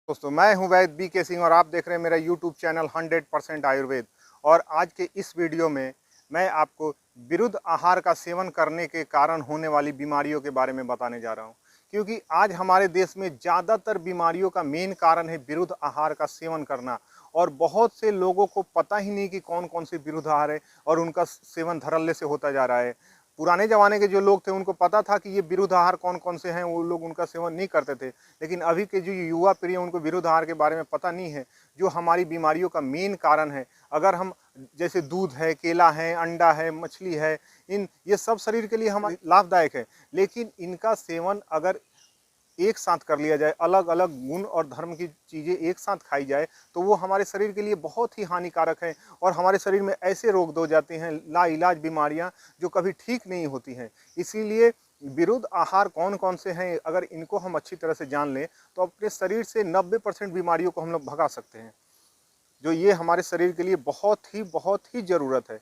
दोस्तों, मैं हूं वैद्य BK सिंह और आप देख रहे हैं मेरा यूट्यूब चैनल 100% आयुर्वेद। और आज के इस वीडियो में मैं आपको विरुद्ध आहार का सेवन करने के कारण होने वाली बीमारियों के बारे में बताने जा रहा हूं, क्योंकि आज हमारे देश में ज़्यादातर बीमारियों का मेन कारण है विरुद्ध आहार का सेवन करना। और बहुत से लोगों को पता ही नहीं कि कौन कौन से विरुद्ध आहार है और उनका सेवन धड़ल्ले से होता जा रहा है। पुराने ज़माने के जो लोग थे उनको पता था कि ये विरुद्ध आहार कौन कौन से हैं, वो लोग उनका सेवन नहीं करते थे। लेकिन अभी के जो युवा पीढ़ी है उनको विरुद्ध आहार के बारे में पता नहीं है, जो हमारी बीमारियों का मेन कारण है। अगर हम जैसे दूध है, केला है, अंडा है, मछली है, ये सब शरीर के लिए हमारे लाभदायक है। लेकिन इनका सेवन अगर एक साथ कर लिया जाए, अलग अलग गुण और धर्म की चीज़ें एक साथ खाई जाए, तो वो हमारे शरीर के लिए बहुत ही हानिकारक है और हमारे शरीर में ऐसे रोग दो जाते हैं, लाइलाज बीमारियां जो कभी ठीक नहीं होती हैं। इसीलिए विरुद्ध आहार कौन कौन से हैं, अगर इनको हम अच्छी तरह से जान लें तो अपने शरीर से 90% बीमारियों को हम लोग भगा सकते हैं, जो ये हमारे शरीर के लिए बहुत ही ज़रूरत है।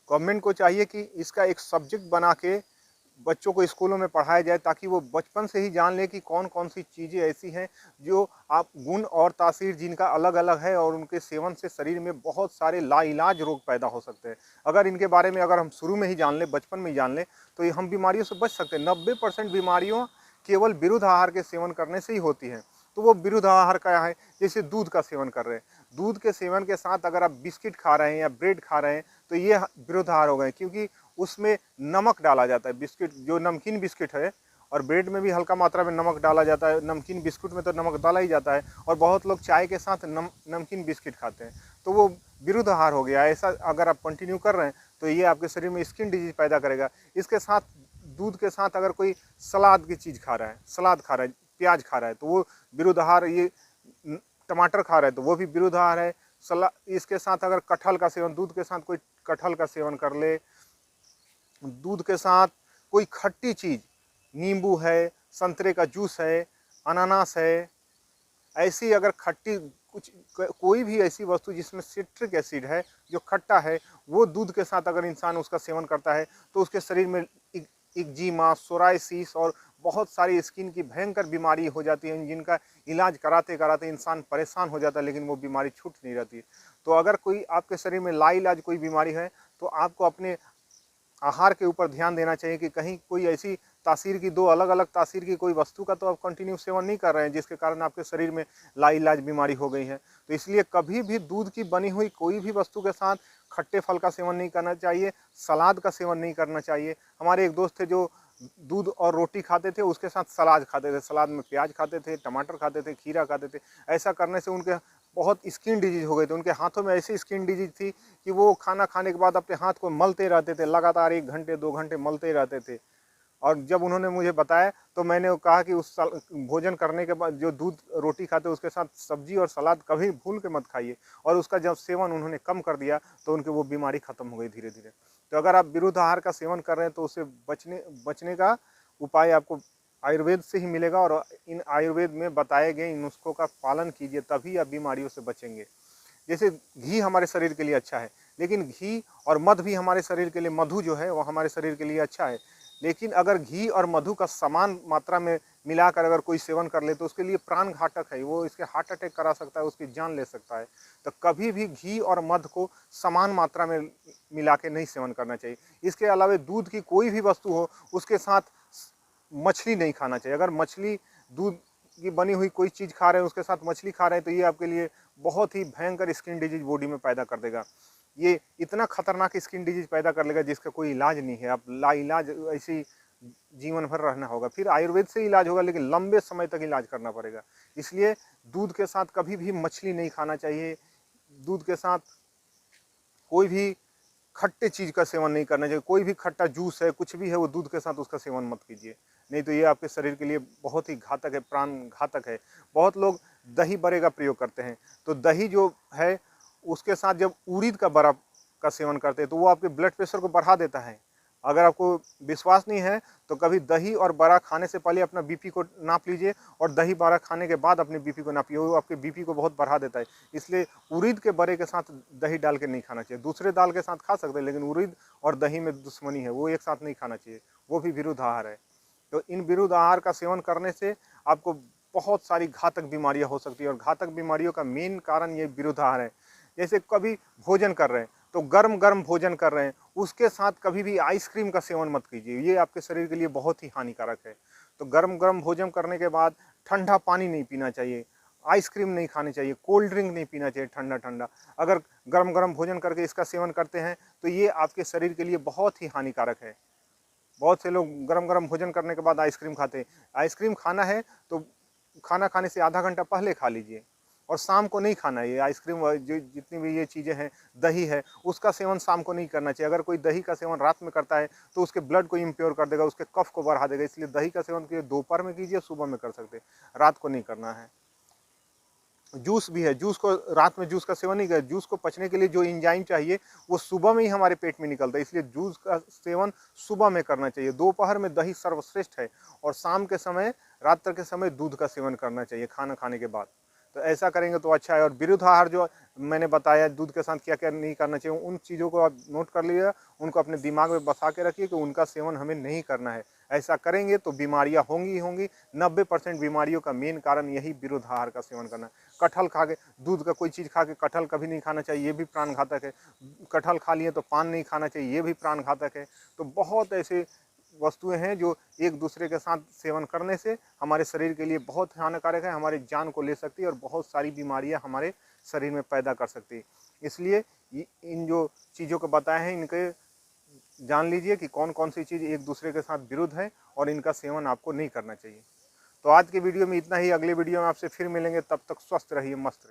गवर्नमेंट को चाहिए कि इसका एक सब्जेक्ट बना के बच्चों को स्कूलों में पढ़ाया जाए, ताकि वो बचपन से ही जान ले कि कौन कौन सी चीज़ें ऐसी हैं जो आप गुण और तासीर जिनका अलग अलग है और उनके सेवन से शरीर में बहुत सारे लाइलाज रोग पैदा हो सकते हैं। अगर इनके बारे में अगर हम शुरू में ही जान लें, बचपन में ही जान लें, तो ये हम बीमारियों से बच सकते हैं। 90% बीमारियों केवल विरुद्ध आहार के सेवन करने से ही होती हैं। तो वो विरुद्ध आहार क्या है? जैसे दूध का सेवन कर रहे हैं, दूध के सेवन के साथ अगर आप बिस्किट खा रहे हैं या ब्रेड खा रहे हैं तो ये विरुद्ध आहार हो गए, क्योंकि उसमें नमक डाला जाता है। बिस्किट जो नमकीन बिस्किट है, और ब्रेड में भी हल्का मात्रा में नमक डाला जाता है, नमकीन बिस्कुट में तो नमक डाला ही जाता है। और बहुत लोग चाय के साथ नमकीन बिस्किट खाते हैं, तो वो विरुद्ध आहार हो गया। ऐसा अगर आप कंटिन्यू कर रहे हैं तो ये आपके शरीर में स्किन डिजीज पैदा करेगा। इसके साथ दूध के साथ अगर कोई सलाद की चीज़ खा रहा है, सलाद खा रहा है, प्याज खा रहा है, तो वो विरुद्ध आहार। ये टमाटर खा रहा है तो वो भी विरुद्ध आहार है। इसके साथ अगर कटहल का सेवन, दूध के साथ कोई कटहल का सेवन कर ले, दूध के साथ कोई खट्टी चीज़, नींबू है, संतरे का जूस है, अनानास है, ऐसी अगर खट्टी कुछ कोई भी ऐसी वस्तु जिसमें सिट्रिक एसिड है जो खट्टा है, वो दूध के साथ अगर इंसान उसका सेवन करता है तो उसके शरीर में एक्जिमा, सोराइसिस और बहुत सारी स्किन की भयंकर बीमारी हो जाती है, जिनका इलाज कराते कराते इंसान परेशान हो जाता है, लेकिन वो बीमारी छूट नहीं रहती। तो अगर कोई आपके शरीर में लाइलाज कोई बीमारी है तो आपको अपने आहार के ऊपर ध्यान देना चाहिए कि कहीं कोई ऐसी तासीर की, दो अलग अलग तासीर की कोई वस्तु का तो आप कंटिन्यू सेवन नहीं कर रहे हैं जिसके कारण आपके शरीर में लाइलाज बीमारी हो गई है। तो इसलिए कभी भी दूध की बनी हुई कोई भी वस्तु के साथ खट्टे फल का सेवन नहीं करना चाहिए, सलाद का सेवन नहीं करना चाहिए। हमारे एक दोस्त थे जो दूध और रोटी खाते थे, उसके साथ सलाद खाते थे, सलाद में प्याज खाते थे, टमाटर खाते थे, खीरा खाते थे। ऐसा करने से उनके बहुत स्किन डिजीज हो गए थे। उनके हाथों में ऐसी स्किन डिजीज थी कि वो खाना खाने के बाद अपने हाथ को मलते रहते थे, लगातार 1 घंटे 2 घंटे मलते रहते थे। और जब उन्होंने मुझे बताया तो मैंने कहा कि उस भोजन करने के बाद जो दूध रोटी खाते उसके साथ सब्जी और सलाद कभी भूल के मत खाइए। और उसका जब सेवन उन्होंने कम कर दिया तो उनकी वो बीमारी ख़त्म हो गई धीरे धीरे। तो अगर आप विरुद्ध आहार का सेवन कर रहे हैं तो उससे बचने का उपाय आपको आयुर्वेद से ही मिलेगा, और इन आयुर्वेद में बताए गए इन नुस्खों का पालन कीजिए, तभी आप बीमारियों से बचेंगे। जैसे घी हमारे शरीर के लिए अच्छा है, लेकिन घी और मध भी हमारे शरीर के लिए, मधु जो है वो हमारे शरीर के लिए अच्छा है, लेकिन अगर घी और मधु का समान मात्रा में मिलाकर अगर कोई सेवन कर ले तो उसके लिए प्राण घातक है, वो इसके हार्ट अटैक करा सकता है, उसकी जान ले सकता है। तो कभी भी घी और मध को समान मात्रा में मिला के नहीं सेवन करना चाहिए। इसके अलावा दूध की कोई भी वस्तु हो उसके साथ मछली नहीं खाना चाहिए। अगर मछली, दूध की बनी हुई कोई चीज़ खा रहे हैं उसके साथ मछली खा रहे हैं तो ये आपके लिए बहुत ही भयंकर स्किन डिजीज बॉडी में पैदा कर देगा। ये इतना खतरनाक स्किन डिजीज पैदा कर लेगा जिसका कोई इलाज नहीं है। आप लाइलाज ऐसी जीवन भर रहना होगा। फिर आयुर्वेद से इलाज होगा, लेकिन लंबे समय तक इलाज करना पड़ेगा। इसलिए दूध के साथ कभी भी मछली नहीं खाना चाहिए। दूध के साथ कोई भी खट्टे चीज़ का सेवन नहीं करना चाहिए। कोई भी खट्टा जूस है, कुछ भी है, वो दूध के साथ उसका सेवन मत कीजिए, नहीं तो ये आपके शरीर के लिए बहुत ही घातक है, प्राण घातक है। बहुत लोग दही बड़े का प्रयोग करते हैं, तो दही जो है उसके साथ जब उड़ीद का बड़ा का सेवन करते हैं तो वो आपके ब्लड प्रेशर को बढ़ा देता है। अगर आपको विश्वास नहीं है तो कभी दही और बड़ा खाने से पहले अपना बीपी को नाप लीजिए, और दही बड़ा खाने के बाद अपने बीपी को नापिए, वो आपके बीपी को बहुत बढ़ा देता है। इसलिए उड़ीद के बड़े के साथ दही डाल के नहीं खाना चाहिए। दूसरे दाल के साथ खा सकते हैं, लेकिन उड़ीद और दही में दुश्मनी है, वो एक साथ नहीं खाना चाहिए, वो भी विरुद्ध आहार है। तो इन विरुद्ध आहार का सेवन करने से आपको बहुत सारी घातक बीमारियां हो सकती है। और घातक बीमारियों का मेन कारण ये विरुद्ध आहार है। जैसे कभी भोजन कर रहे हैं तो गर्म गर्म भोजन कर रहे हैं, उसके साथ कभी भी आइसक्रीम का सेवन मत कीजिए, ये आपके शरीर के लिए बहुत ही हानिकारक है। तो गर्म गर्म भोजन करने के बाद ठंडा पानी नहीं पीना चाहिए, आइसक्रीम नहीं खानी चाहिए, कोल्ड ड्रिंक नहीं पीना चाहिए ठंडा ठंडा। अगर गर्म गर्म भोजन करके इसका सेवन करते हैं तो ये आपके शरीर के लिए बहुत ही हानिकारक है। बहुत से लोग गरम गरम भोजन करने के बाद आइसक्रीम खाते हैं। आइसक्रीम खाना है तो खाना खाने से आधा घंटा पहले खा लीजिए, और शाम को नहीं खाना है। ये आइसक्रीम जो जितनी भी ये चीज़ें हैं, दही है, उसका सेवन शाम को नहीं करना चाहिए। अगर कोई दही का सेवन रात में करता है तो उसके ब्लड को इम्प्योर कर देगा, उसके कफ को बढ़ा देगा। इसलिए दही का सेवन कीजिए, दोपहर में कीजिए, सुबह में कर सकते, रात को नहीं करना है। जूस भी है, जूस को रात में जूस का सेवन नहीं करें। जूस को पचने के लिए जो एंजाइम चाहिए वो सुबह में ही हमारे पेट में निकलता है, इसलिए जूस का सेवन सुबह में करना चाहिए। दोपहर में दही सर्वश्रेष्ठ है, और शाम के समय, रात्र के समय दूध का सेवन करना चाहिए खाना खाने के बाद। तो ऐसा करेंगे तो अच्छा है। और विरुद्ध आहार जो मैंने बताया दूध के साथ क्या क्या नहीं करना चाहिए, उन चीज़ों को आप नोट कर लीजिए, उनको अपने दिमाग में बसा के रखिए कि उनका सेवन हमें नहीं करना है। ऐसा करेंगे तो बीमारियां होंगी ही होंगी। 90% बीमारियों का मेन कारण यही विरुद्ध आहार का सेवन करना है। कटहल खा के, दूध का कोई चीज़ खा के कटहल कभी नहीं खाना चाहिए, ये भी प्राण घातक है। कटहल खा लिए तो पान नहीं खाना चाहिए, ये भी प्राण घातक है। तो बहुत ऐसे वस्तुएं हैं जो एक दूसरे के साथ सेवन करने से हमारे शरीर के लिए बहुत हानिकारक है, हमारी जान को ले सकती है, और बहुत सारी बीमारियां हमारे शरीर में पैदा कर सकती है। इसलिए इन जो चीज़ों को बताए हैं, इनके जान लीजिए कि कौन कौन सी चीज़ एक दूसरे के साथ विरुद्ध है, और इनका सेवन आपको नहीं करना चाहिए। तो आज के वीडियो में इतना ही। अगले वीडियो में आपसे फिर मिलेंगे, तब तक स्वस्थ रहिए, मस्त रहिए।